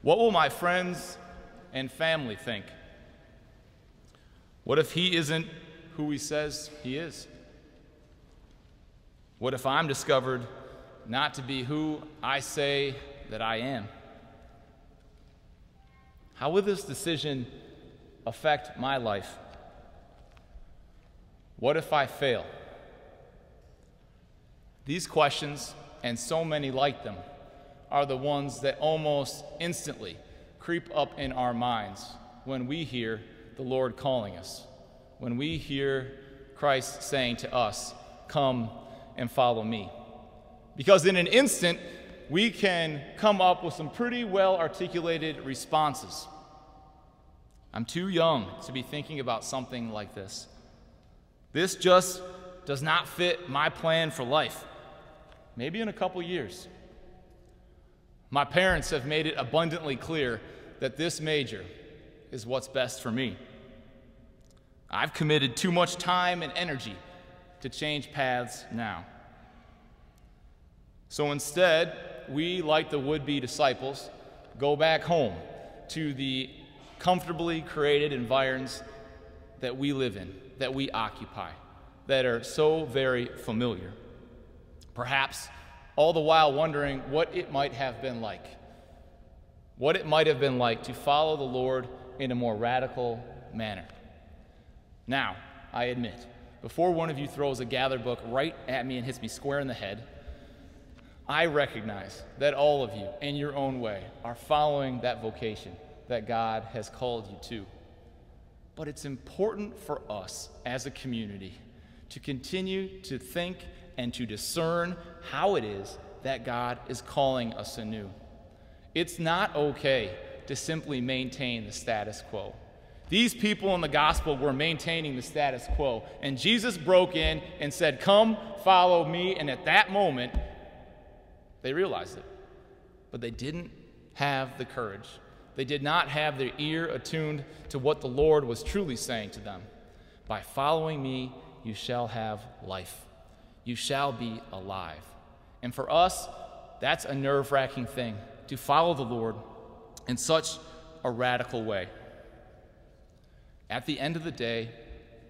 What will my friends and family think? What if he isn't who he says he is? What if I'm discovered not to be who I say that I am? How will this decision affect my life? What if I fail? These questions, and so many like them, are the ones that almost instantly creep up in our minds when we hear the Lord calling us, when we hear Christ saying to us, "Come and follow me." Because in an instant, we can come up with some pretty well-articulated responses. I'm too young to be thinking about something like this. This just does not fit my plan for life. Maybe in a couple years. My parents have made it abundantly clear that this major is what's best for me. I've committed too much time and energy to change paths now. So instead, we, like the would-be disciples, go back home to the comfortably created environs that we live in, that we occupy, that are so very familiar. Perhaps all the while wondering what it might have been like. What it might have been like to follow the Lord in a more radical manner. Now, I admit, before one of you throws a gather book right at me and hits me square in the head, I recognize that all of you, in your own way, are following that vocation that God has called you to. But it's important for us as a community to continue to think and to discern how it is that God is calling us anew. It's not okay to simply maintain the status quo. These people in the gospel were maintaining the status quo, and Jesus broke in and said, "Come, follow me," and at that moment, they realized it. But they didn't have the courage. They did not have their ear attuned to what the Lord was truly saying to them. By following me, you shall have life. You shall be alive. And for us, that's a nerve-wracking thing, to follow the Lord in such a radical way. At the end of the day,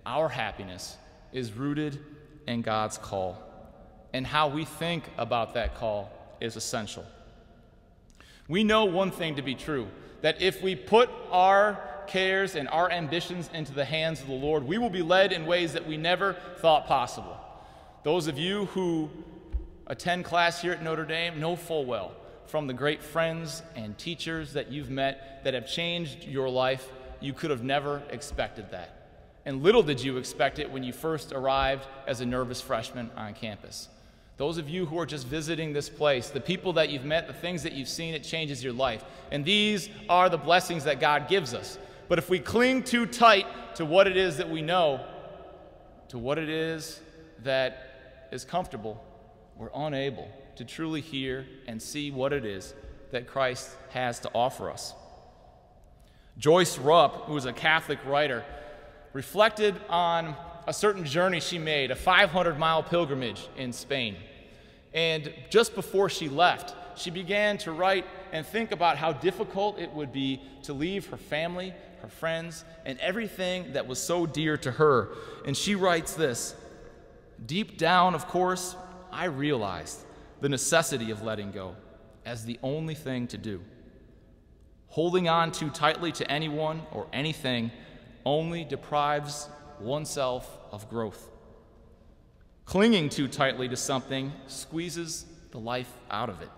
our happiness is rooted in God's call, and how we think about that call is essential. We know one thing to be true, that if we put our cares and our ambitions into the hands of the Lord, we will be led in ways that we never thought possible. Those of you who attend class here at Notre Dame know full well from the great friends and teachers that you've met that have changed your life, you could have never expected that. And little did you expect it when you first arrived as a nervous freshman on campus. Those of you who are just visiting this place, the people that you've met, the things that you've seen, it changes your life. And these are the blessings that God gives us. But if we cling too tight to what it is that we know, to what it is that is comfortable, we're unable to truly hear and see what it is that Christ has to offer us. Joyce Rupp, who is a Catholic writer, reflected on a certain journey she made, a 500-mile pilgrimage in Spain. And just before she left, she began to write and think about how difficult it would be to leave her family, her friends, and everything that was so dear to her. And she writes this: "Deep down, of course, I realized the necessity of letting go as the only thing to do. Holding on too tightly to anyone or anything only deprives oneself of growth. Clinging too tightly to something squeezes the life out of it.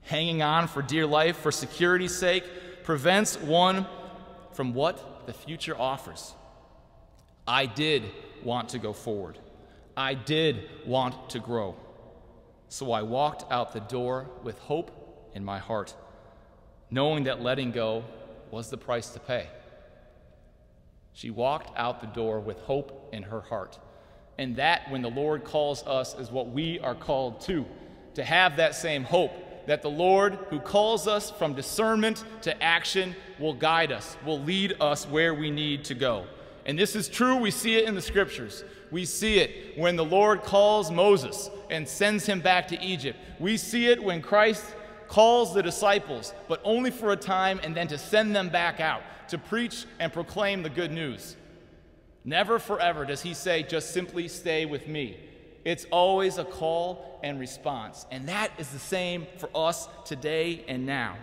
Hanging on for dear life for security's sake prevents one from what the future offers. I did want to go forward. I did want to grow. So I walked out the door with hope in my heart, knowing that letting go was the price to pay." She walked out the door with hope in her heart. And that, when the Lord calls us, is what we are called to have that same hope, that the Lord, who calls us from discernment to action, will guide us, will lead us where we need to go. And this is true. We see it in the Scriptures. We see it when the Lord calls Moses and sends him back to Egypt. We see it when Christ calls the disciples, but only for a time, and then to send them back out to preach and proclaim the good news. Never forever does he say, just simply stay with me. It's always a call and response. And that is the same for us today and now.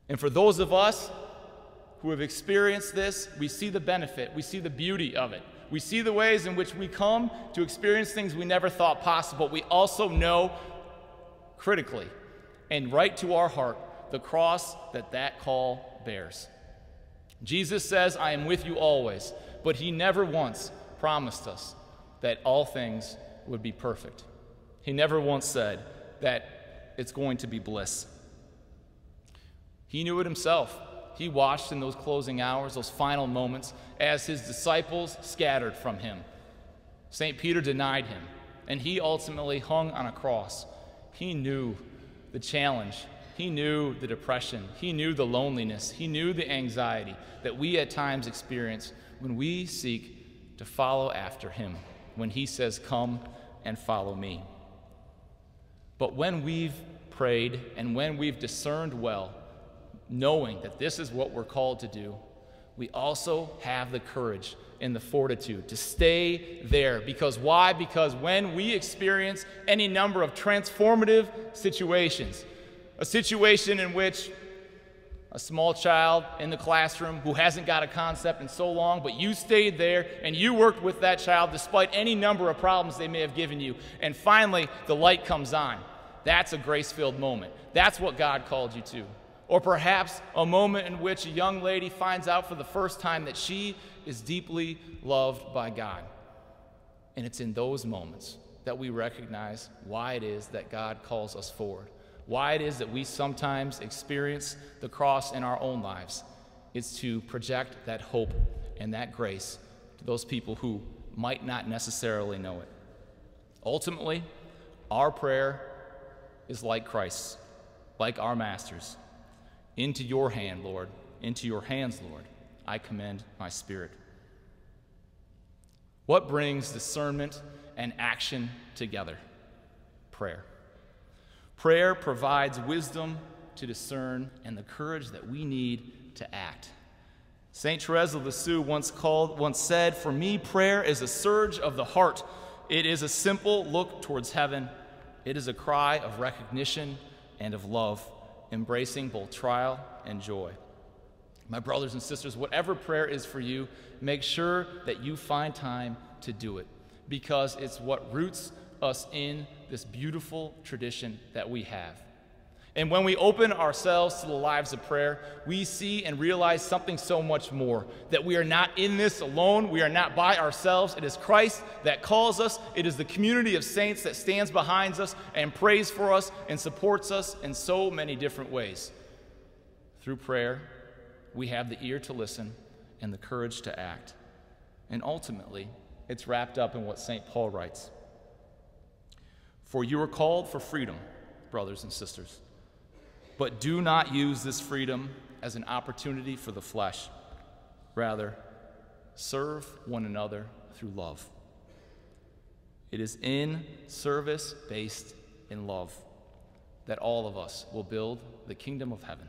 And for those of us who have experienced this, we see the benefit, we see the beauty of it. We see the ways in which we come to experience things we never thought possible. We also know critically and right to our heart the cross that call bears. Jesus says, I am with you always, but he never once promised us that all things would be perfect. He never once said that it's going to be bliss. He knew it himself. He watched in those closing hours, those final moments, as his disciples scattered from him. St. Peter denied him, and he ultimately hung on a cross. He knew the challenge. He knew the depression. He knew the loneliness. He knew the anxiety that we at times experience when we seek to follow after him, when he says, come and follow me. But when we've prayed and when we've discerned well, knowing that this is what we're called to do, we also have the courage and the fortitude to stay there. Because why? Because when we experience any number of transformative situations, a situation in which a small child in the classroom who hasn't got a concept in so long, but you stayed there and you worked with that child despite any number of problems they may have given you, and finally the light comes on, that's a grace-filled moment. That's what God called you to. Or perhaps a moment in which a young lady finds out for the first time that she is deeply loved by God. And it's in those moments that we recognize why it is that God calls us forward, why it is that we sometimes experience the cross in our own lives. It's to project that hope and that grace to those people who might not necessarily know it. Ultimately, our prayer is like Christ's, like our Master's. Into your hand, Lord, into your hands, Lord, I commend my spirit. What brings discernment and action together? Prayer. Prayer provides wisdom to discern and the courage that we need to act. St. Therese of Lisieux once said, for me, prayer is a surge of the heart. It is a simple look towards heaven. It is a cry of recognition and of love, embracing both trial and joy. My brothers and sisters, whatever prayer is for you, make sure that you find time to do it, because it's what roots us in this beautiful tradition that we have. And when we open ourselves to the lives of prayer, we see and realize something so much more, that we are not in this alone. We are not by ourselves. It is Christ that calls us. It is the community of saints that stands behind us and prays for us and supports us in so many different ways. Through prayer, we have the ear to listen and the courage to act. And ultimately, it's wrapped up in what St. Paul writes. For you are called for freedom, brothers and sisters. But do not use this freedom as an opportunity for the flesh. Rather, serve one another through love. It is in service based in love that all of us will build the kingdom of heaven.